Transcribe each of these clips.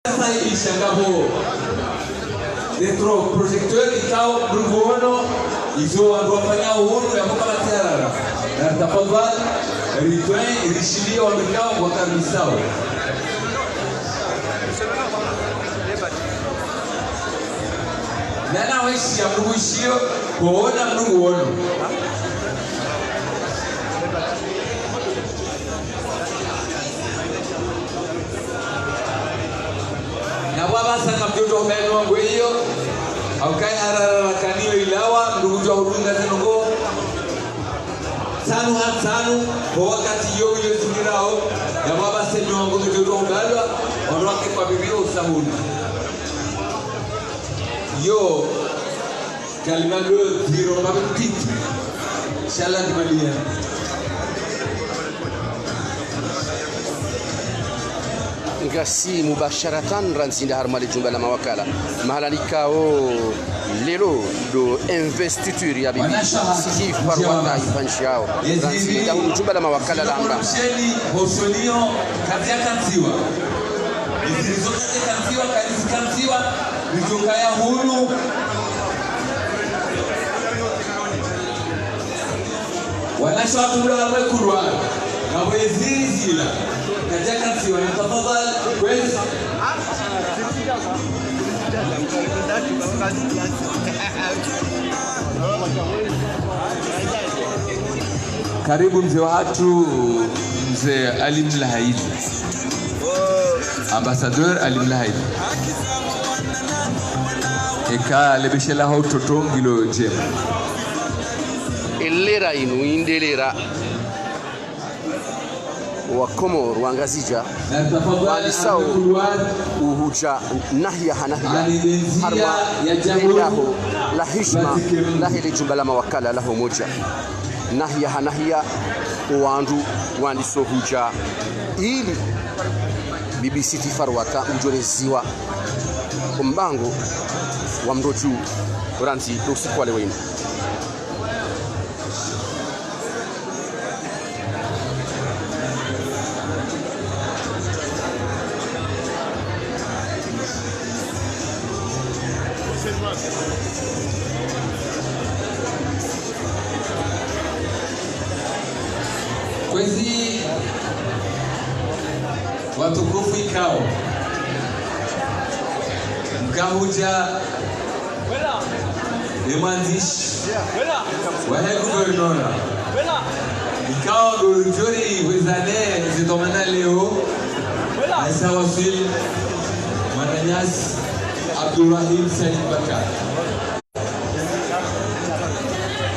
Chegamos dentro do projetor e tal, grupo ano, e só acompanhar o ano e a boca na terra. Na tapava, retrem, rishili o mercado, botar missão. Não é isso, é grupo xio, o ano é grupo ano. Basa na mtoto wa mbele wangu hiyo au kai ararakaniyo ilawa ndugu wa hudunga zenongo tanu kwa wakati hiyo zingirao ya baba sema wangu mtoto wa mbele wanawake kwa bibio usahuni yo kalima do zero baba titi inshallah dimalia ngasi mubasharatan ranzinda harmali jumba la mawakala mahalalika lelo do investiture ya bibi siki farwata ifanshao ranzinda jumba la mawakala la anga hosonio katia kanziwa zilizoka kanziwa kanziwa nitokaya hulu wanashakula wekurwa na wezizila كجاكسي ونتفضل كويس karibu mzee watu mzee Ali Mlahaid ambassadeur Ali Mlahaid eka lebeshela ho totongilo jema elera inu indelera wa Komor wangazija walisao uhuja nahya hanahya harma yajahu la hishma la hili jumba la mawakala lahu moja nahya hanahya wandu wandiso huja ili BBC Farwata ujoreziwa kumbango wa mroju ranzi dosikwale wenu kwezi watukufu ikao mkahuja ni mwandishi wa guvernora ikao dojori wezane zitomana leo Aisa Wasil Mananyas Abdurrahim Said Bakar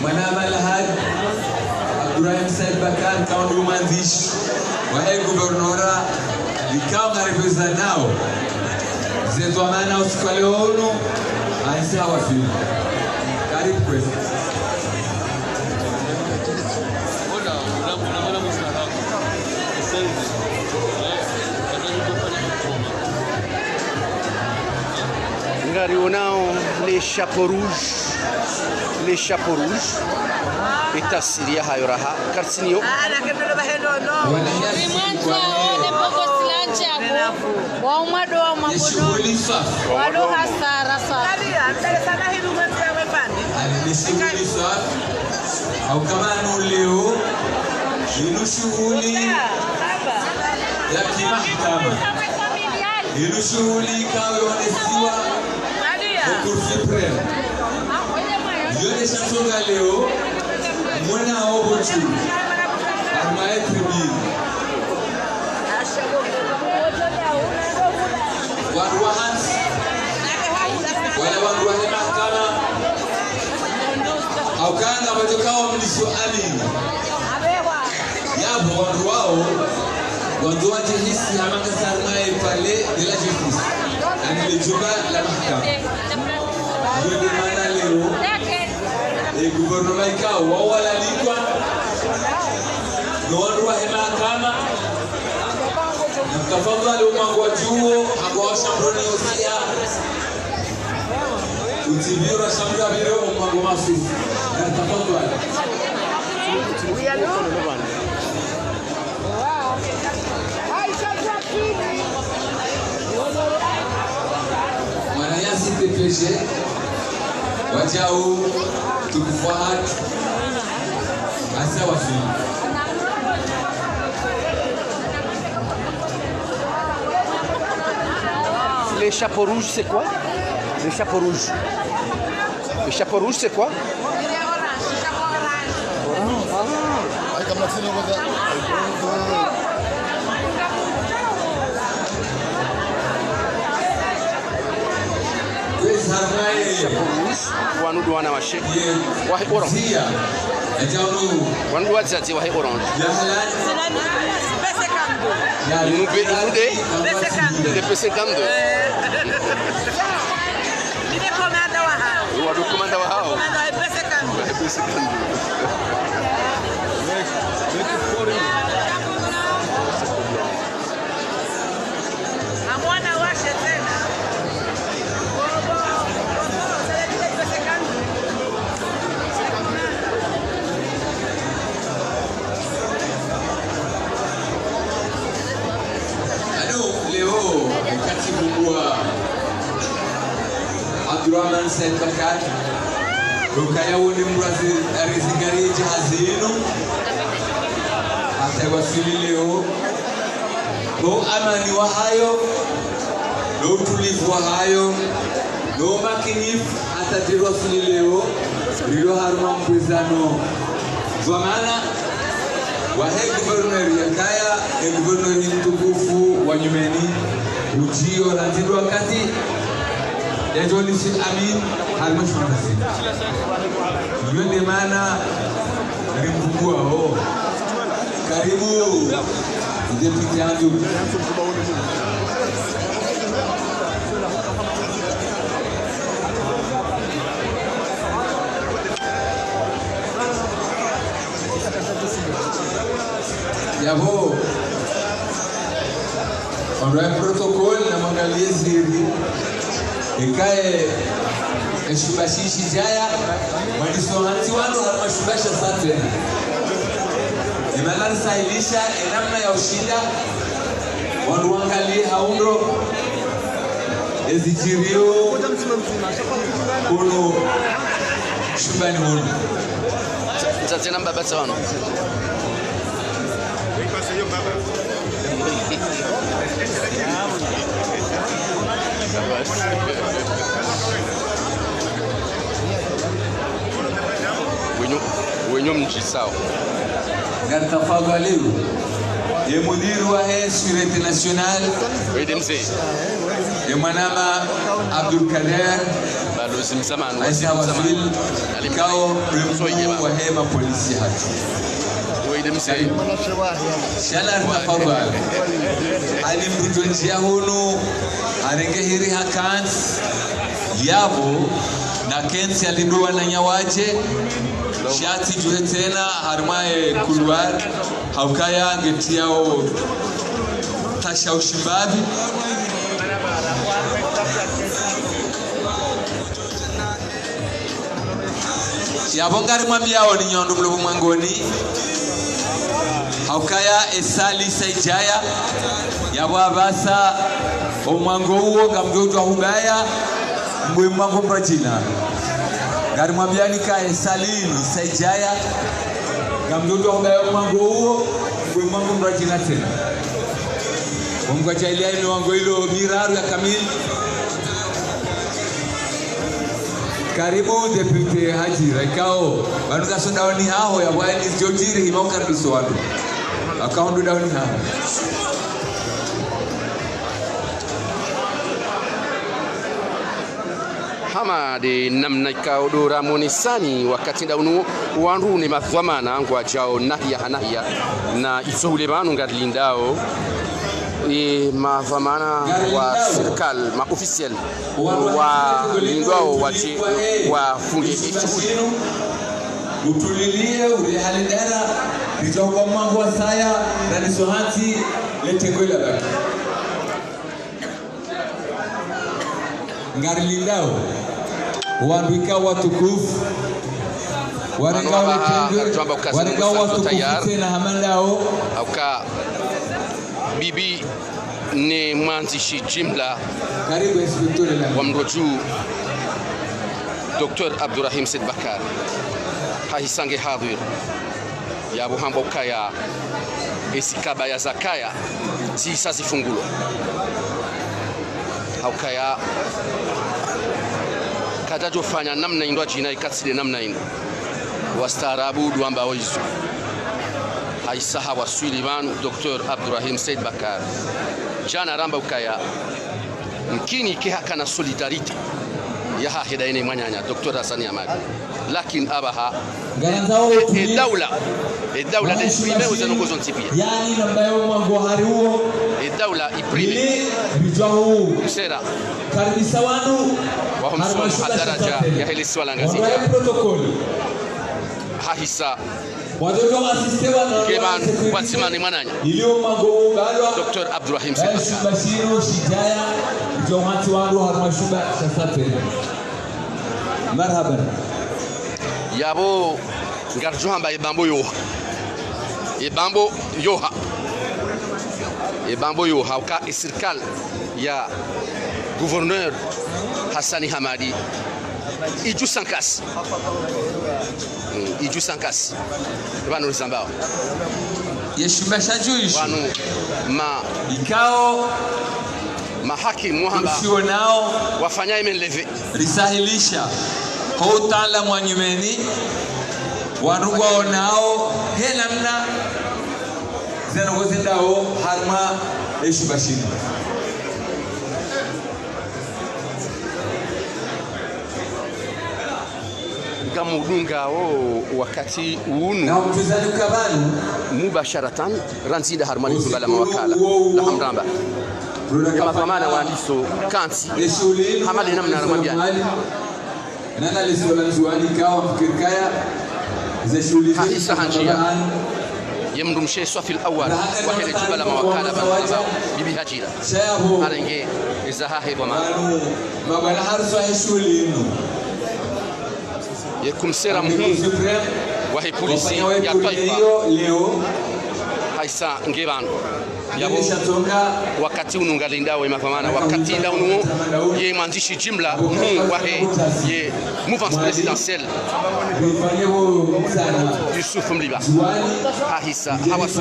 Manama Lahad Abdurrahim Said Bakar kama ndio mwandishi wa guvernora vikao na representao zetu amana usiku leo Aisa Wasil karibu kwetu Ngarionao les chapeaux rouges et tasiria hayoraha karsinio au kama leo inu shughuli ya kimahakama inu shughuli kaonesiwa Cour suprême. Je ne chanson Léo, Mona Obochu, Armae Tribi. Waruahan, wale waruahan mahakama, au kana watokao mlisuali. Yabo waruao, wanduaje hisi hamaka sarmae palais de la justice. Ani lejuba la mahakama. Je demande à Léo et gouvernement ikao wao walalikwa ndio mahakama tafadhali umangwa juo ambao shambroni usia utibira shambra biro umangwa masu tafadhali wow DPG wajao tukufuat asa wafi Les chapeaux rouges, c'est quoi? Les chapeaux rouges. Les chapeaux rouges, c'est quoi? Chapeau rouge, wanu douana wache. Wahi orange. Wanu douana zati wahi orange. Nous de P52. Ele comanda o arrau. O comanda o arrau. Comanda o P52. A mwana washe tena. Leo katibu wa Abdurrahman Said Bakar rukaya woni mrazi arizingari jahazino atawasili leo no amani wa hayo no utulivu wa hayo no makinifu atatirwasili leo lilo haruma mpizano zamana wahe guverneri yakaya guverneri mtukufu wa Nyumeni ujio na tidu wakati yajolisi amin halmashauri yule maana rimfungua ho karibu deputy yangu yabo on a un protocole na mwangalie ziri ikae eshibashishi jaya walisohanzi wanu harmashubasha sate imana nisailisha enamna ya ushinda wanu wangalie haundo ezijirio kuno shubani hunu Tatiana mbaba sana. Wenyo mjisao. Gatafadhaliwa. Ye mudiri wa Sûreté Nationale. Wedemse. Ye manama Abdul Kader. Balozi msamani. Aisha Wafil. Alikao mkuu wa hema polisi hatu. Wedemse. Shala tafadhali. Alimrujonjia hunu. Arenge hiri hakans. Yabo. Na kensi alindua na nyawaje. Shati juhe tena harmaye kulwar haukaya ngetiao tasha ushibabi yabongari mwambiao ni nyondo mlobo mwangoni haukaya esali saijaya yabo abasa omwango uo ngamjotwa hubaya mbwe mwango mrajina gari mwambiani kae salini saijaya gamdodo ambaye mwango huo kwa mwango mrajina tena Mungu jailia ni wango hilo miraru ya kamili karibu deputy Haji Raikao banuka so dawni hao ya bwani jojiri himauka biso watu akaundu dawni hao hama de namna kaudo ramonisani wakati daunu wandu ni mafamana ngwa jao nahia na isohule banu ngadlindao e mafamana wa serikal ma officiel wa lindao wache wa funge ichuli utulilie ule halidara nitoka mambo wa saya na nisohanti letengola baki ngarlindao wanduika watukufu warika watukufu tena hamandao auka bibi ni mwanzishi jimla karibu inspektori la wamroju Dr. Abdurrahim Said Bakar haisange hadhir ya buhambo kaya esikaba ya zakaya si sasa fungulo haukaya kadajo fanya namna indwa jina ikatsile namna ino wastaarabu duamba wizu haisaha waswili banu Dr. Abdurrahim Said Bakar jana ramba ukaya mkini kihaka na solidarity ya hahida ine mwanyanya Dr. Hassan Ahmad lakin abaha الدولة الإسلامية وزنوكو زنتيبية يعني لما يوم الجوهري هو الدولة إبريمي بيجاو سيرا كاربيسوانو وهم سوى الدرجة يهل السؤال عنغازية هاهيسا كمان واتسماني منانيا دكتور عبد الرحيم سيد مرحبا yabo ngarjuha mba ibambo yoha uka isirkal ya gouverneur Hassani Hamadi iju sankas banu zambao yeshubasha juish banu ma ikao mahakim muhamba usionao wafanya imenleve risahilisha kwa utaalamu wa nyumeni warugwa onao helamna zanogozindao harma eshubashini gamudunga wakati unu na mtuzaluka banu mubasharatan ranzida harmani tugala mawakala la hamdamba kama famana wandiso kanti hamali namna ramabiani nana liswala nzuani kawa fikirkaya za shule hisa hanjia yemdumshe swafi al-awwal wa hile jubala mawakala baba bibi hajira arenge izahahi bama mabala harso ya shule ino yekumsera muhimu wa hi polisi ya taifa leo haisa ngebano yabo wakati unungalinda we mapamana wakati ndauno ye mandishi jimla wahe ye mouvance présidentielle Yusuf Mliba hahisa hawasu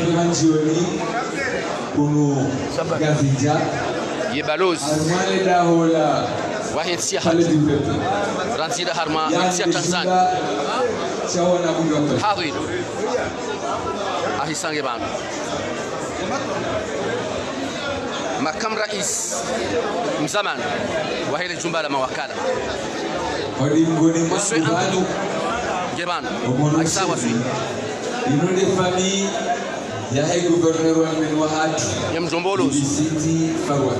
ye baloz wahe nsia hati ranzida harma nsia Tanzania hadhi ahisa ngebano makam rais mzaman wa hili jumba la mawakala waswe andu geban aisawa swi inonde famille ya hai gouverneur wa Menwahad ya mjombolo city farwa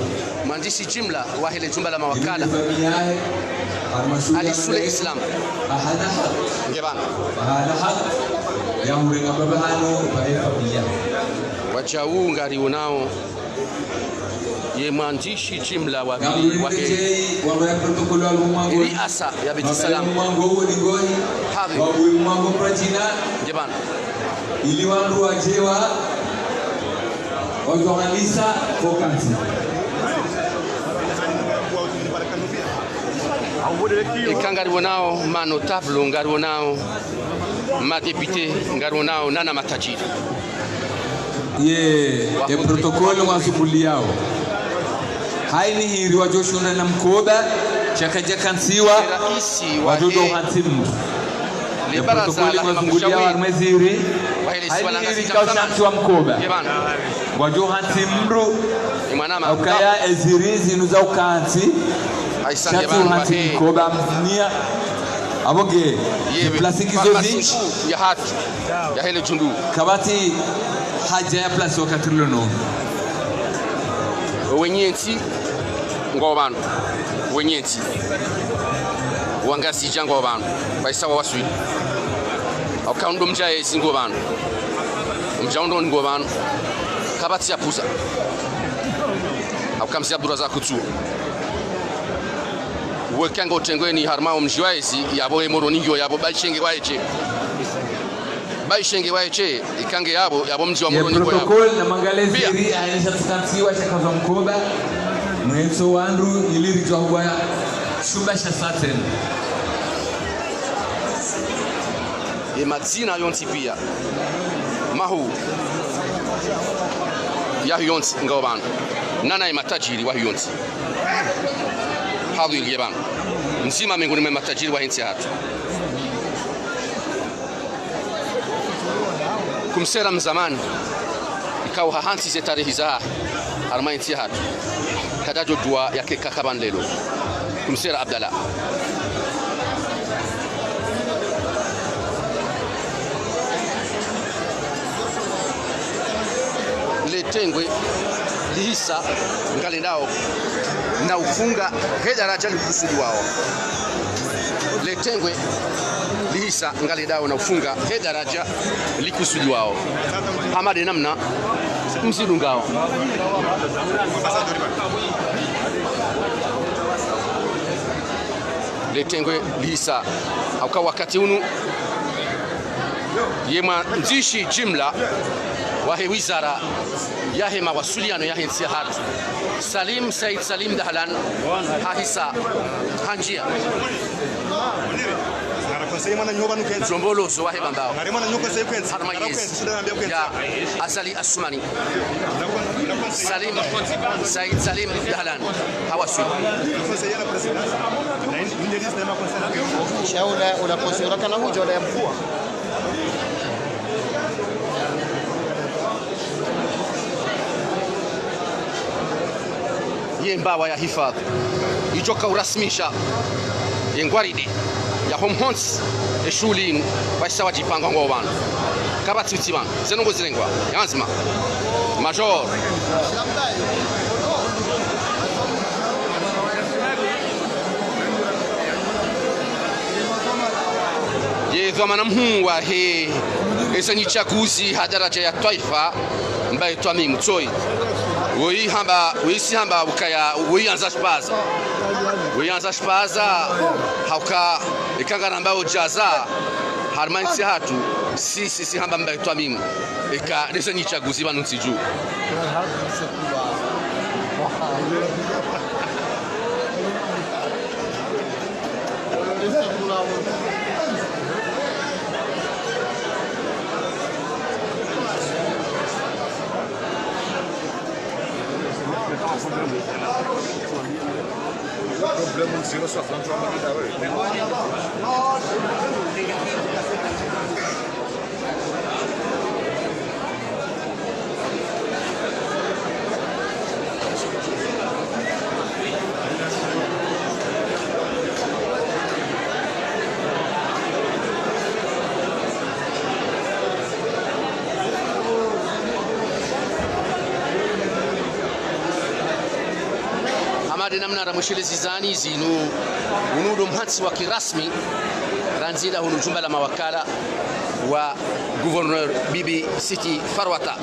mwandishi jumla wa hili jumba la mawakala famille ali sule islam ahana geban ya murenga baba hano bae familia wachau ngari unao ye mwandishi jimla wa riasa ya Beti Salam hadhi jaban ili wandu wajewa wajournalista kokanti ikangari wonao ma notable ngari wonao ma député ngari wonao nana matajiri ye protokoli wasubuliao haini hiri wajoshunda na mkoba chakaja kansiwa wajodo hatimu le protokoli wasubuliao armeziri haini hiri kaushantiwa mkoba wajo hatimru ukaya eziri zinuza ukanti shatu hatimu mkoba mnia aboge plasikizo zinshi ya haki ya hele jundu kabati haja ya place wakati lono wenyenti ngobano wenyenti wangasi jango bano baisawa waswi akaundo mjaye singobano mjaundo ngobano kabati ya pusa akamsi Abdurazak Kutsu wekango tengweni harmao mjiwaezi yabo emoroningyo yabo baishenge waeche ikange yabo mji wa moroningyo yabo protokol na mangaleziri anisha tukansiwa chakazo mkoba mwenso wandu ilirijwa kwa shumba sha saten e madzina yonsi pia mahu ya yonsi ngawban nana matajiri wa yonsi hadu ilyeban mzima miongoni mwa matajiri wa nchi hatu kumsera mzamani ikawa hahansi ze tarehe za harma nchi hatu kadajo dua yake kakaban lelo kumsera Abdallah letengwe lihisa ngalendao na ufunga he daraja likusudi wao letengwe lihisa ngalendao na ufunga he daraja likusudi wao hamade namna mzilungao letengwe lihisa hauka wakati unu yema nzishi jimla wahe wizara yahe mawasiliano yahe nsi hatu Salim Said Salim Dahlan hahisa hanjia Zombolozo wahe bambao ya Azali Asumani Salim Said Salim Dahlan hawasui shaula unaposura kana huja wala mvua yembawa ya hifadhi ijoka urasmisha yengwaride ya homhons eshulinu baisa wajipanga ngo bana kabatsi bana zenongo zirengwa yanzima major ye dhamana mhungwa he esanyi chaguzi hadaraja ya taifa mbaye twami mtoi woi si hamba ukaya woi anza spaza hauka ikangana mbao jaza harmansi hatu si hamba mbaye twami eka esanyi chaguzi banu nsiju problema de zero só falando para uma namna ramushilezi zani zinu unudo mhatsi wa kirasmi ranzida hunu jumba la mawakala wa gouverneur Bibi City Farwata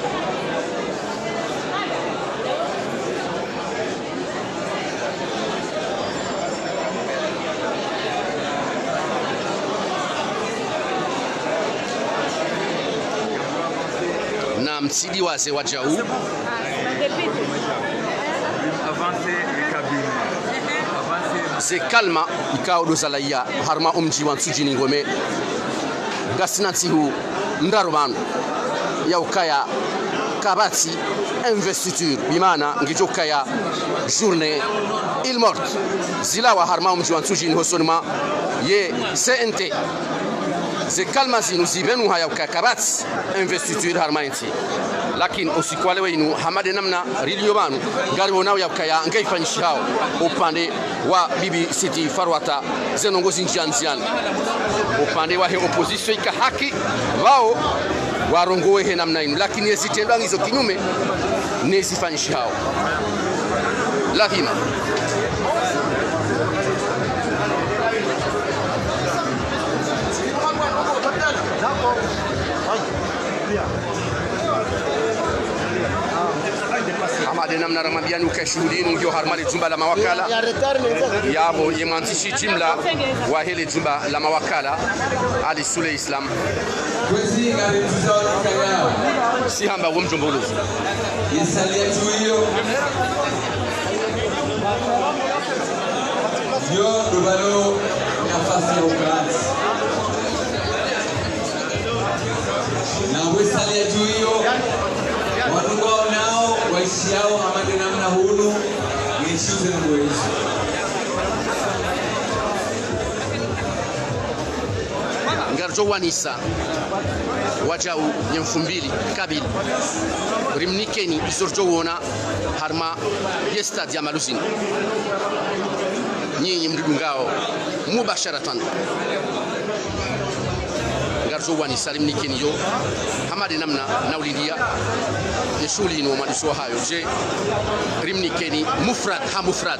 na msidi waze wajau se kalma ikao dozalaya harma umji wan sujini ngome gasinantihu ndarubanu ya ukaya kabati investiture bimana ngijokaya journée il mort zilawa harma umji wan sujini hosonma ye CNT ze kalma zinu zibenu haya ukaya kabati investiture harma inti lakini usikwale wenu hamade namna rilio banu ngari wonao yakaya ngaifanyishi hao upande wa Bibi City Farwata zenongozi njianziana upande wa he opposition ika haki wao warongowe he namna inu lakini yezitendwa ngizo kinyume nezifanyishi hao lakini amade namna ramambiani ukashuhudini ndio harmali jumba la mawakala yabo yemantishi jimla wa hele jumba la mawakala Ali Sule Islam si hamba wumjombolo yesalia tuyo yo dubalo nafasi ya ukazi na wesalia juu hiyo watu wao nao waishiao amade namna hunu nishuze na mweshi ngarjo wanisa wajau nyemfumbili kabil rimnikeni isorjo wona harma yestad ya malusin nyinyi mdudungao mubasharatan ngarjo wanisa rimnikeni yo hamade namna naulindia ni shuli no madiswa hayo je rimnikeni mufrad ha mufrad